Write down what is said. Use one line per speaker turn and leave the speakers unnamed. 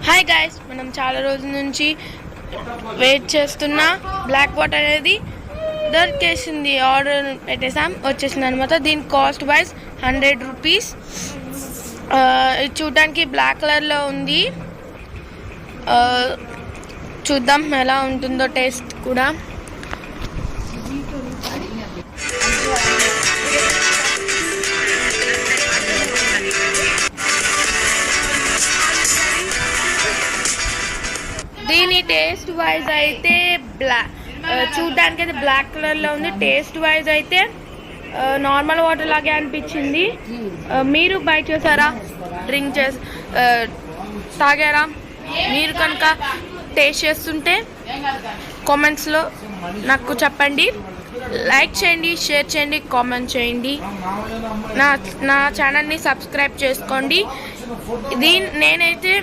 Hi guys, మనం చాలా రోజుల నుంచి వెయిట్ చేస్తున్న బ్లాక్ వాటర్ అనేది దొరికేసింది. ఆర్డర్ పెట్టేసాం, వచ్చేసింది అనమాట. దీని కాస్ట్ వైజ్ 100 రూపీస్. ఇది చూడడానికి బ్లాక్ కలర్లో ఉంది. చూద్దాం ఎలా ఉంటుందో టేస్ట్ కూడా. దీని టేస్ట్ వైజ్ అయితే చూడడానికి అయితే బ్లాక్ కలర్లో ఉంది. టేస్ట్ వైజ్ అయితే నార్మల్ వాటర్ లాగే అనిపించింది. మీరు బయట చేశారా, డ్రింక్ చేసి తాగారా? మీరు కనుక టేస్ట్ చేస్తుంటే కామెంట్స్లో నాకు చెప్పండి. లైక్ చేయండి, షేర్ చేయండి, కామెంట్ చేయండి. నా ఛానల్ని సబ్స్క్రైబ్ చేసుకోండి. నేనైతే